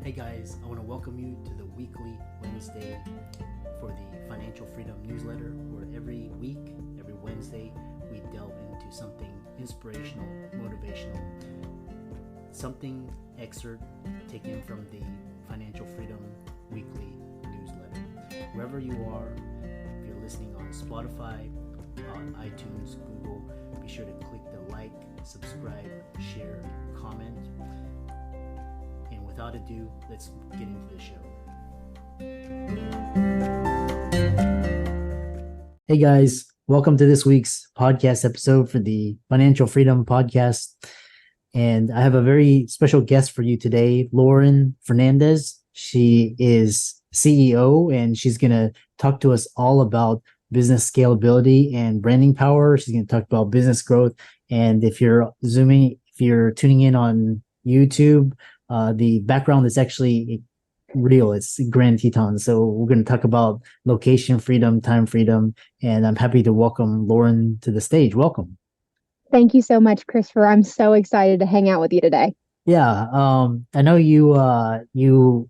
Hey guys, I want to welcome you to the weekly Wednesday for the Financial Freedom newsletter, where every week, every Wednesday, we delve into something inspirational, motivational, something excerpt taken from the Financial Freedom weekly newsletter. Wherever you are, if you're listening on Spotify, on iTunes, Google, be sure to click the like, subscribe, share, comment. And without ado, let's get into the show. Hey guys, welcome to this week's podcast episode for the Financial Freedom Podcast. And I have a very special guest for you today, Lauren Fernandez. She is CEO and she's going to talk to us all about business scalability and branding power. She's going to talk about business growth. And if you're tuning in on YouTube, the background is actually real. It's Grand Teton. So we're going to talk about location freedom, time freedom, and I'm happy to welcome Lauren to the stage. Welcome. Thank you so much, Christopher. I'm so excited to hang out with you today. Yeah, I know you are the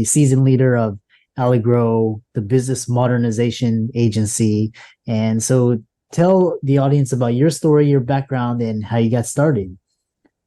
season leader of Allegrow, the business modernization agency, and so tell the audience about your story, your background, and how you got started.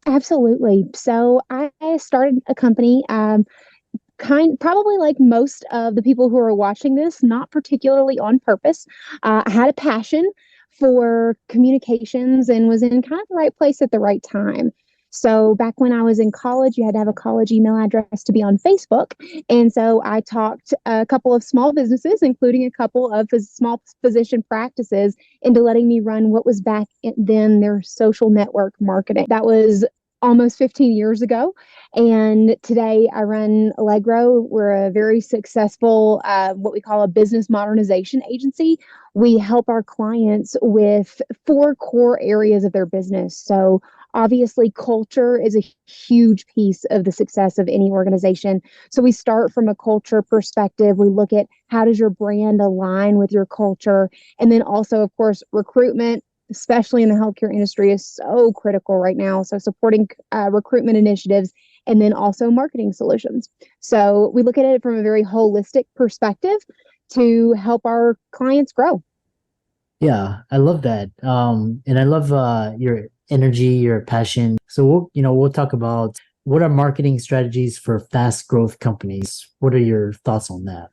Absolutely. So I started a company, probably like most of the people who are watching this, not particularly on purpose. I had a passion for communications and was in kind of the right place at the right time. So back when I was in college, you had to have a college email address to be on Facebook. And so I talked a couple of small businesses, including a couple of small physician practices, into letting me run what was back then their social network marketing. That was almost 15 years ago. And today I run Allegrow. We're a very successful, what we call a business modernization agency. We help our clients with 4 core areas of their business. So obviously, culture is a huge piece of the success of any organization. So we start from a culture perspective. We look at how does your brand align with your culture? And then also, of course, recruitment, especially in the healthcare industry, is so critical right now. So supporting recruitment initiatives and then also marketing solutions. So we look at it from a very holistic perspective to help our clients grow. Yeah, I love that. And I love your energy, your passion. So we'll talk about what are marketing strategies for fast growth companies. What are your thoughts on that?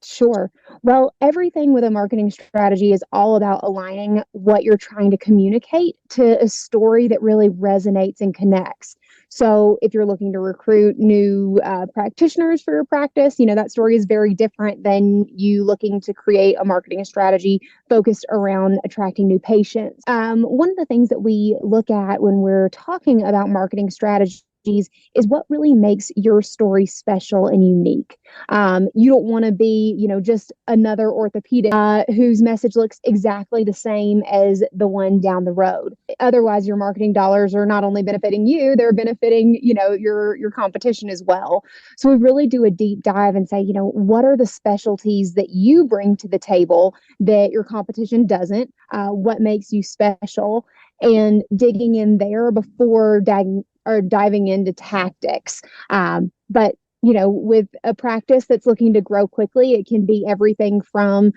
Sure. Well, everything with a marketing strategy is all about aligning what you're trying to communicate to a story that really resonates and connects. So if you're looking to recruit new practitioners for your practice, that story is very different than you looking to create a marketing strategy focused around attracting new patients. One of the things that we look at when we're talking about marketing strategies is what really makes your story special and unique. You don't want to be, just another orthopedic whose message looks exactly the same as the one down the road. Otherwise, your marketing dollars are not only benefiting you, they're benefiting, your competition as well. So we really do a deep dive and say, what are the specialties that you bring to the table that your competition doesn't? What makes you special? And digging in there before diving into tactics. But with a practice that's looking to grow quickly, it can be everything from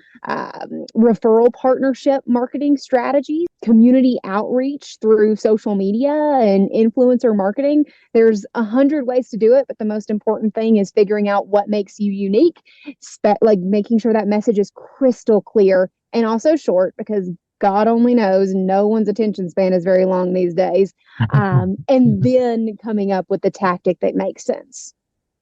referral partnership marketing strategies, community outreach through social media and influencer marketing. There's 100 ways to do it, but the most important thing is figuring out what makes you unique, like making sure that message is crystal clear and also short, because God only knows no one's attention span is very long these days. And then coming up with the tactic that makes sense.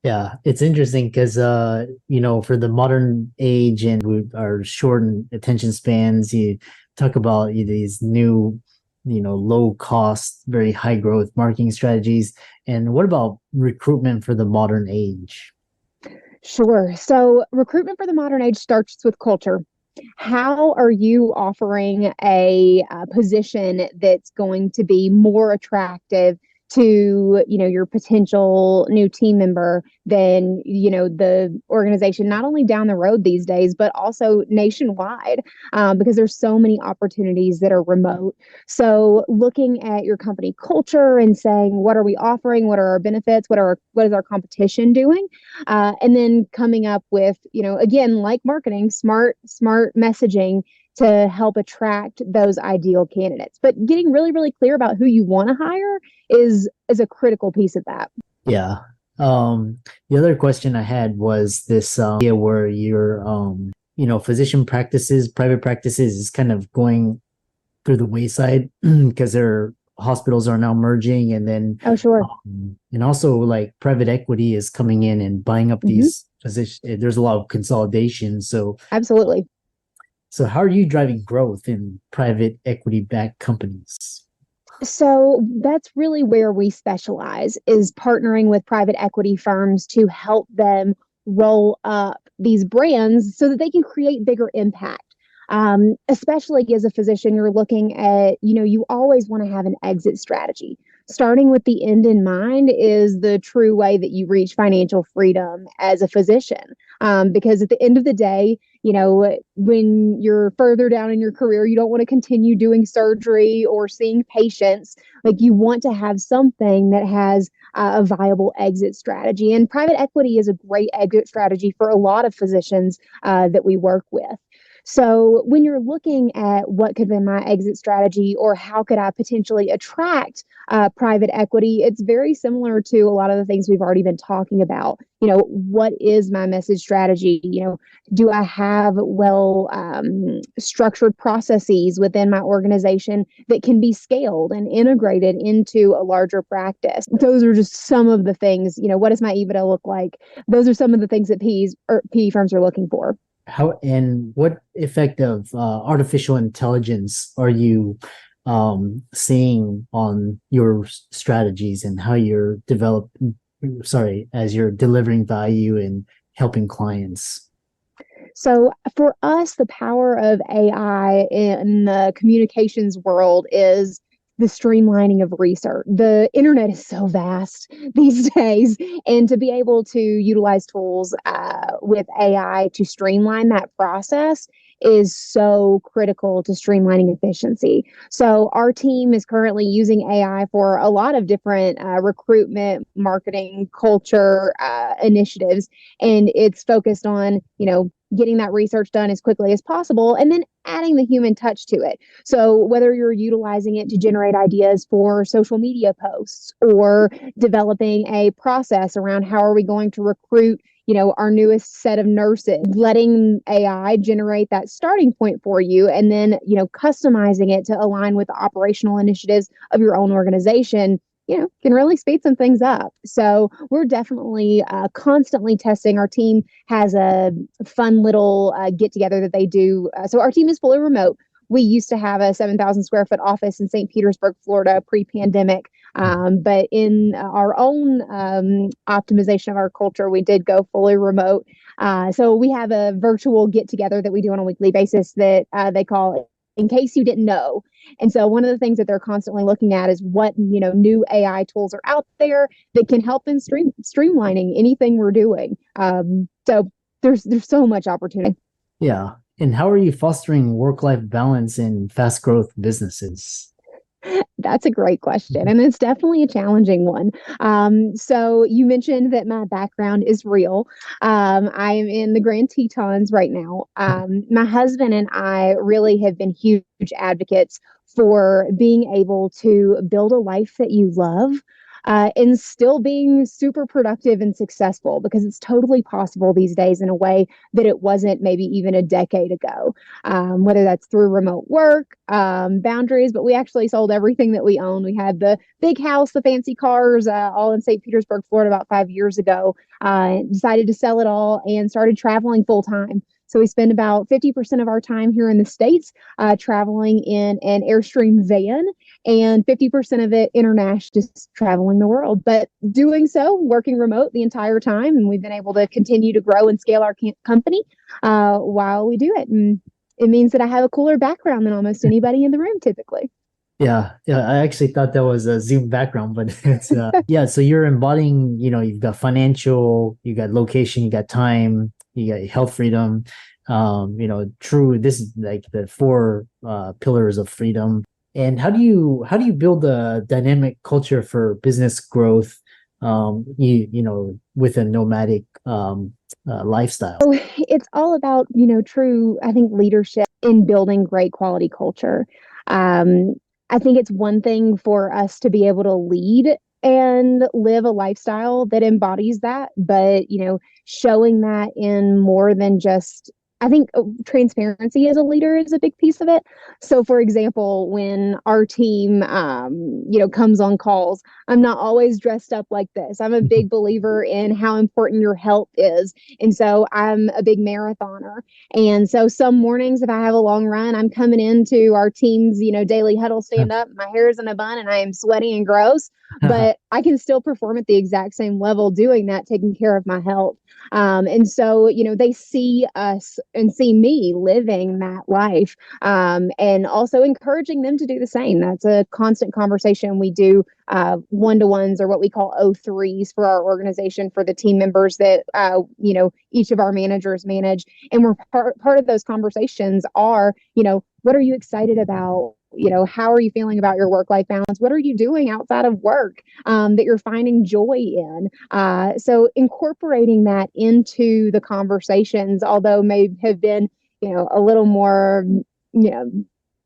Yeah, it's interesting because, for the modern age and with our shortened attention spans, you talk about these new, low cost, very high growth marketing strategies. And what about recruitment for the modern age? Sure. So recruitment for the modern age starts with culture. How are you offering a position that's going to be more attractive to, your potential new team member than, the organization, not only down the road these days, but also nationwide, because there's so many opportunities that are remote. So looking at your company culture and saying, what are we offering? What are our benefits? What is our competition doing? And then coming up with, again, like marketing, smart messaging to help attract those ideal candidates. But getting really, really clear about who you want to hire is a critical piece of that. Yeah. The other question I had was this idea where your physician practices, private practices is kind of going through the wayside because their hospitals are now merging, and then sure. And also like private equity is coming in and buying up these positions. There's a lot of consolidation. So absolutely. So how are you driving growth in private equity backed companies? So that's really where we specialize, is partnering with private equity firms to help them roll up these brands so that they can create bigger impact. Especially as a physician, you're looking at, you always want to have an exit strategy. Starting with the end in mind is the true way that you reach financial freedom as a physician. Because at the end of the day, when you're further down in your career, you don't want to continue doing surgery or seeing patients. Like, you want to have something that has a viable exit strategy. And private equity is a great exit strategy for a lot of physicians that we work with. So when you're looking at what could be my exit strategy, or how could I potentially attract private equity, it's very similar to a lot of the things we've already been talking about. What is my message strategy? Do I have well structured processes within my organization that can be scaled and integrated into a larger practice? Those are just some of the things. What does my EBITDA look like? Those are some of the things that PE firms are looking for. How and what effect of artificial intelligence are you seeing on your strategies and how you're as you're delivering value and helping clients? So for us, the power of AI in the communications world is the streamlining of research. The internet is so vast these days, and to be able to utilize tools with AI to streamline that process is so critical to streamlining efficiency. So our team is currently using AI for a lot of different recruitment, marketing, culture initiatives, and it's focused on, getting that research done as quickly as possible, and then adding the human touch to it. So whether you're utilizing it to generate ideas for social media posts, or developing a process around how are we going to recruit, our newest set of nurses, letting AI generate that starting point for you, and then, customizing it to align with the operational initiatives of your own organization, can really speed some things up. So we're definitely constantly testing. Our team has a fun little get together that they do. So our team is fully remote. We used to have a 7,000 square foot office in St. Petersburg, Florida, pre-pandemic. But in our own optimization of our culture, we did go fully remote. So we have a virtual get together that we do on a weekly basis that they call In Case You Didn't Know. And so one of the things that they're constantly looking at is what, new AI tools are out there that can help in streamlining anything we're doing. So there's so much opportunity. Yeah. And how are you fostering work-life balance in fast-growth businesses? That's a great question, and it's definitely a challenging one. So you mentioned that my background is real. I am in the Grand Tetons right now. My husband and I really have been huge advocates for being able to build a life that you love, and still being super productive and successful, because it's totally possible these days in a way that it wasn't maybe even a decade ago, whether that's through remote work, boundaries. But we actually sold everything that we owned. We had the big house, the fancy cars, all in St. Petersburg, Florida, about 5 years ago. Decided to sell it all and started traveling full time. So we spend about 50% of our time here in the States traveling in an Airstream van, and 50% of it international, just traveling the world. But doing so, working remote the entire time, and we've been able to continue to grow and scale our company while we do it. And it means that I have a cooler background than almost anybody in the room typically. Yeah. I actually thought that was a Zoom background, but it's yeah. So you're embodying, you've got financial, you got location, you got time, you got health freedom. True. This is like the four pillars of freedom. And how do you build a dynamic culture for business growth? With a nomadic lifestyle. So it's all about, true, I think, leadership in building great quality culture. Um, I think it's one thing for us to be able to lead and live a lifestyle that embodies that, but, showing that in more than just, I think transparency as a leader is a big piece of it. So, for example, when our team, comes on calls, I'm not always dressed up like this. I'm a big believer in how important your health is. And so I'm a big marathoner. And so some mornings, if I have a long run, I'm coming into our team's, daily huddle stand up. My hair is in a bun and I am sweaty and gross, but I can still perform at the exact same level doing that, taking care of my health. And so, they see us and see me living that life, and also encouraging them to do the same. That's a constant conversation we do, one-to-ones, or what we call O3s for our organization, for the team members that each of our managers manage. And we're part of those conversations are, what are you excited about? How are you feeling about your work-life balance? What are you doing outside of work that you're finding joy in? So incorporating that into the conversations, although may have been, a little more, you know,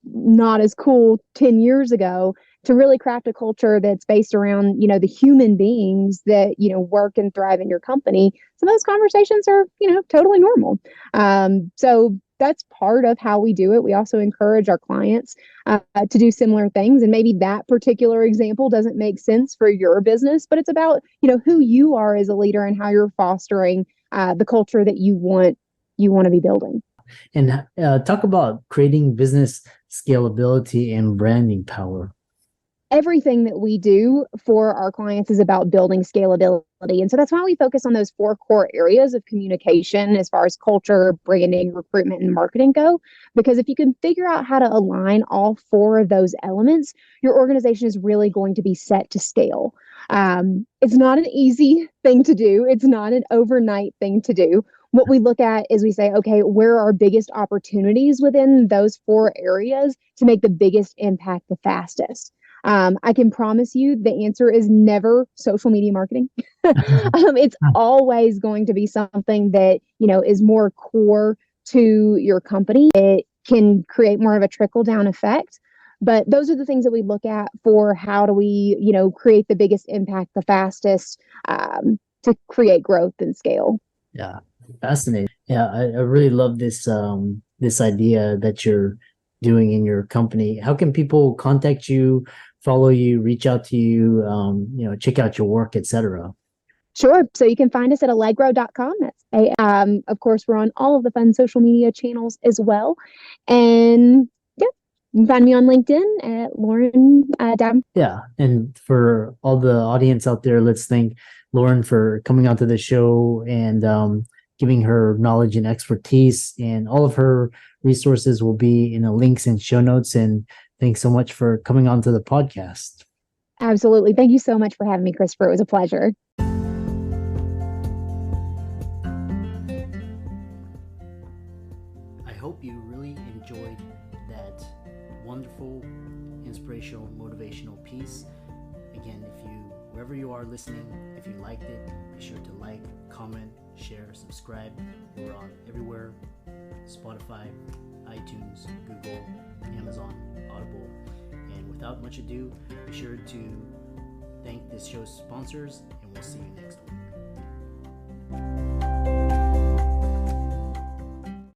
not as cool 10 years ago, to really craft a culture that's based around, the human beings that, work and thrive in your company. So those conversations are, totally normal. So that's part of how we do it. We also encourage our clients to do similar things. And maybe that particular example doesn't make sense for your business, but it's about, who you are as a leader and how you're fostering the culture that you want to be building. And talk about creating business scalability and branding power. Everything that we do for our clients is about building scalability. And so that's why we focus on those four core areas of communication as far as culture, branding, recruitment, and marketing go. Because if you can figure out how to align all four of those elements, your organization is really going to be set to scale. It's not an easy thing to do. It's not an overnight thing to do. What we look at is we say, okay, where are our biggest opportunities within those four areas to make the biggest impact the fastest? I can promise you the answer is never social media marketing. It's always going to be something that, is more core to your company. It can create more of a trickle down effect. But those are the things that we look at for how do we, create the biggest impact the fastest, to create growth and scale. Yeah, fascinating. Yeah, I really love this idea that you're doing in your company. How can people contact you, follow you, reach out to you, check out your work, etc.? Sure. So you can find us at Allegrow.com. Of course, we're on all of the fun social media channels as well. And yeah, you can find me on LinkedIn at Lauren Dam. Yeah, and for all the audience out there, let's thank Lauren for coming onto the show and giving her knowledge and expertise. And all of her resources will be in the links and show notes. And thanks so much for coming onto the podcast. Absolutely. Thank you so much for having me, Christopher. It was a pleasure. I hope you really enjoyed that wonderful, inspirational, motivational piece. Again, wherever you are listening, if you liked it, be sure to like, comment, share, subscribe. We're on everywhere: Spotify, iTunes, Google, Amazon, Audible. And without much ado, be sure to thank this show's sponsors, and we'll see you next week.